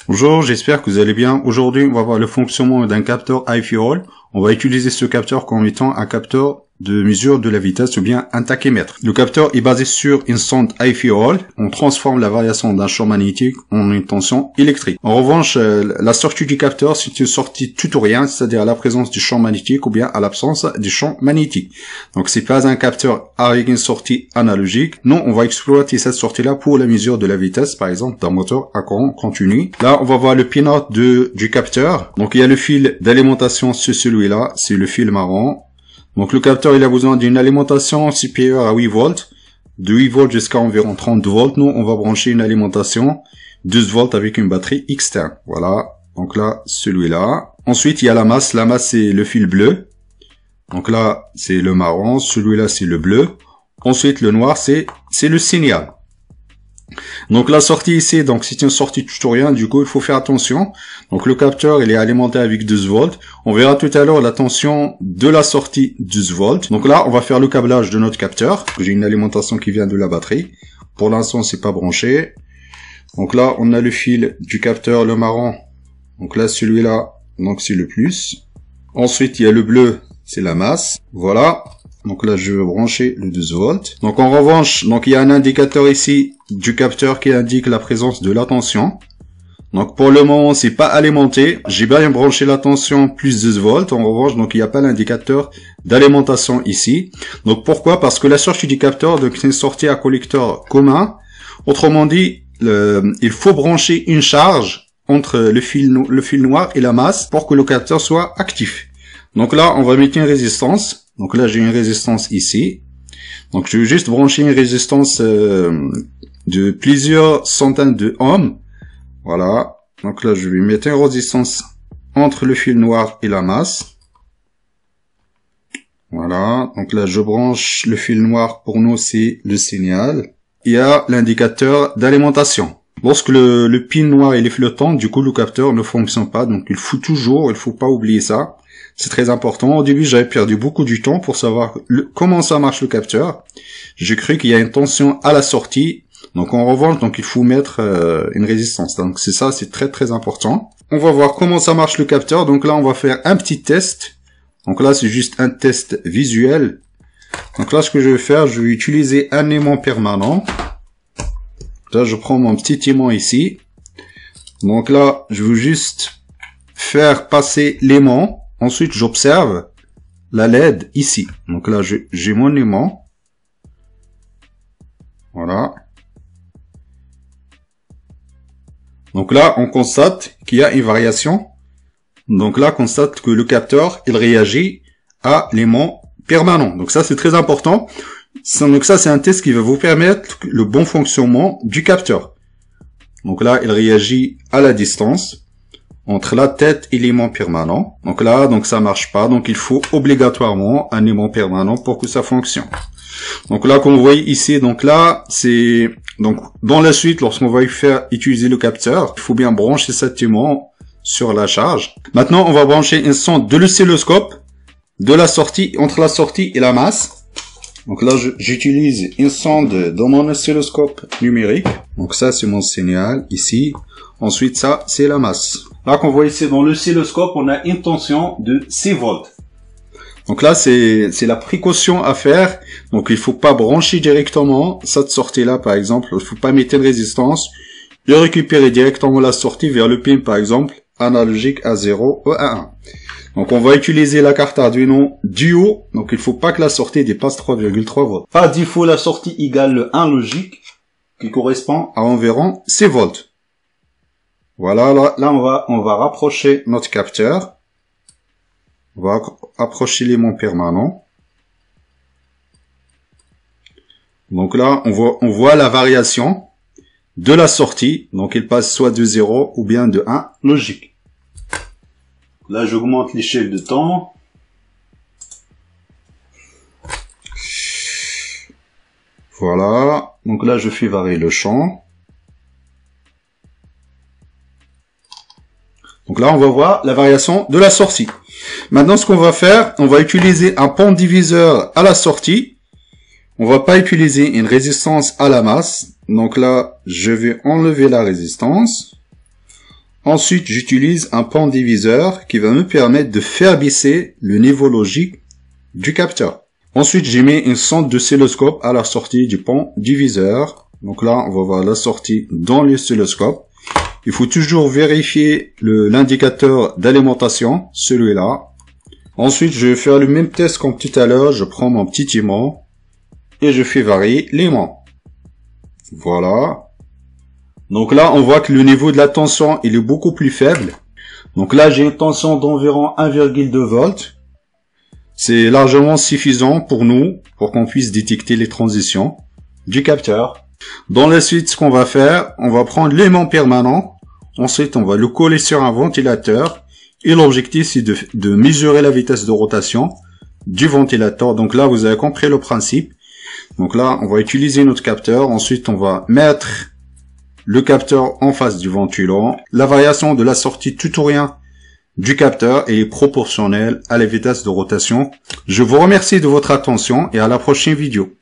Bonjour, j'espère que vous allez bien. Aujourd'hui, on va voir le fonctionnement d'un capteur hi-fi Hall. On va utiliser ce capteur comme étant un capteur de mesure de la vitesse ou bien un tachymètre. Le capteur est basé sur une sonde hi-fi Hall. On transforme la variation d'un champ magnétique en une tension électrique. En revanche, la sortie du capteur, c'est une sortie tutorielle, c'est-à-dire à la présence du champ magnétique ou bien à l'absence du champ magnétique. Donc, c'est pas un capteur avec une sortie analogique. Non, on va exploiter cette sortie-là pour la mesure de la vitesse, par exemple, d'un moteur à courant continu. Là, on va voir le pinout du capteur. Donc, il y a le fil d'alimentation sur celui-là, c'est le fil marron. Donc le capteur, il a besoin d'une alimentation supérieure à 8 volts, de 8 volts jusqu'à environ 30 volts. Nous, on va brancher une alimentation 12 volts avec une batterie externe. Voilà, donc là, celui-là. Ensuite, il y a la masse. La masse, c'est le fil bleu. Donc là, c'est le marron. Celui-là, c'est le bleu. Ensuite, le noir, c'est le signal. Donc la sortie ici, donc c'est une sortie tutorielle, du coup il faut faire attention. Donc le capteur il est alimenté avec 12 volts. On verra tout à l'heure la tension de la sortie 12 volts. Donc là on va faire le câblage de notre capteur. J'ai une alimentation qui vient de la batterie. Pour l'instant c'est pas branché. Donc là on a le fil du capteur, le marron. Donc là celui-là, donc c'est le plus. Ensuite il y a le bleu, c'est la masse. Voilà. Donc là, je vais brancher le 12 volts. Donc en revanche, donc il y a un indicateur ici du capteur qui indique la présence de la tension. Donc pour le moment, c'est pas alimenté. J'ai bien branché la tension plus 12 volts. En revanche, donc il n'y a pas l'indicateur d'alimentation ici. Donc pourquoi? Parce que la sortie du capteur, donc c'est une sortie à collecteur commun. Autrement dit, il faut brancher une charge entre le fil noir et la masse pour que le capteur soit actif. Donc là, on va mettre une résistance. Donc là, j'ai une résistance ici. Donc je vais juste brancher une résistance de plusieurs centaines de ohms. Voilà. Donc là, je vais mettre une résistance entre le fil noir et la masse. Voilà. Donc là, je branche le fil noir. Pour nous, c'est le signal. Il y a l'indicateur d'alimentation. Lorsque le pin noir il est flottant, du coup, le capteur ne fonctionne pas. Donc il faut pas oublier ça. C'est très important. Au début, j'avais perdu beaucoup du temps pour savoir comment ça marche le capteur. J'ai cru qu'il y a une tension à la sortie. Donc en revanche, donc il faut mettre une résistance. Donc c'est ça, c'est très très important. On va voir comment ça marche le capteur. Donc là, on va faire un petit test. Donc là, c'est juste un test visuel. Donc là, ce que je vais faire, je vais utiliser un aimant permanent. Là, je prends mon petit aimant ici. Donc là, je veux juste faire passer l'aimant. Ensuite, j'observe la LED ici. Donc là, j'ai mon aimant. Voilà. Donc là, on constate qu'il y a une variation. Donc là, on constate que le capteur, il réagit à l'aimant permanent. Donc ça, c'est très important. Donc ça, c'est un test qui va vous permettre le bon fonctionnement du capteur. Donc là, il réagit à la distance entre la tête et l'aimant permanent. Donc là, donc ça marche pas. Donc il faut obligatoirement un aimant permanent pour que ça fonctionne. Donc là, comme vous voyez ici, donc là, c'est donc dans la suite, lorsqu'on va utiliser le capteur, il faut bien brancher cet aimant sur la charge. Maintenant, on va brancher une sonde de l'oscilloscope de la sortie entre la sortie et la masse. Donc là, j'utilise une sonde dans mon oscilloscope numérique. Donc ça, c'est mon signal ici. Ensuite, ça, c'est la masse. Là, qu'on voit ici dans l'oscilloscope, on a une tension de 6 volts. Donc là, c'est la précaution à faire. Donc, il faut pas brancher directement cette sortie-là, par exemple. Il faut pas mettre une résistance et récupérer directement la sortie vers le pin, par exemple, analogique à 0 ou à 1. Donc, on va utiliser la carte Arduino Duo. Donc, il faut pas que la sortie dépasse 3,3 volts. Par défaut, la sortie égale le 1 logique, qui correspond à environ 6 volts. Voilà, là on va rapprocher notre capteur. On va approcher l'aimant permanent. Donc là, on voit la variation de la sortie. Donc il passe soit de 0 ou bien de 1 logique. Là, j'augmente l'échelle de temps. Voilà. Donc là, je fais varier le champ. Donc là, on va voir la variation de la sortie. Maintenant, ce qu'on va faire, on va utiliser un pont diviseur à la sortie. On va pas utiliser une résistance à la masse. Donc là, je vais enlever la résistance. Ensuite, j'utilise un pont diviseur qui va me permettre de faire baisser le niveau logique du capteur. Ensuite, j'ai mis une sonde d'oscilloscope à la sortie du pont diviseur. Donc là, on va voir la sortie dans l'oscilloscope. Il faut toujours vérifier l'indicateur d'alimentation, celui-là. Ensuite, je vais faire le même test comme tout à l'heure. Je prends mon petit aimant et je fais varier l'aimant. Voilà. Donc là, on voit que le niveau de la tension, il est beaucoup plus faible. Donc là, j'ai une tension d'environ 1,2 volts. C'est largement suffisant pour nous, pour qu'on puisse détecter les transitions du capteur. Dans la suite, ce qu'on va faire, on va prendre l'aimant permanent. Ensuite, on va le coller sur un ventilateur. Et l'objectif, c'est de mesurer la vitesse de rotation du ventilateur. Donc là, vous avez compris le principe. Donc là, on va utiliser notre capteur. Ensuite, on va mettre le capteur en face du ventilant. La variation de la sortie tout ou rien du capteur est proportionnelle à la vitesse de rotation. Je vous remercie de votre attention et à la prochaine vidéo.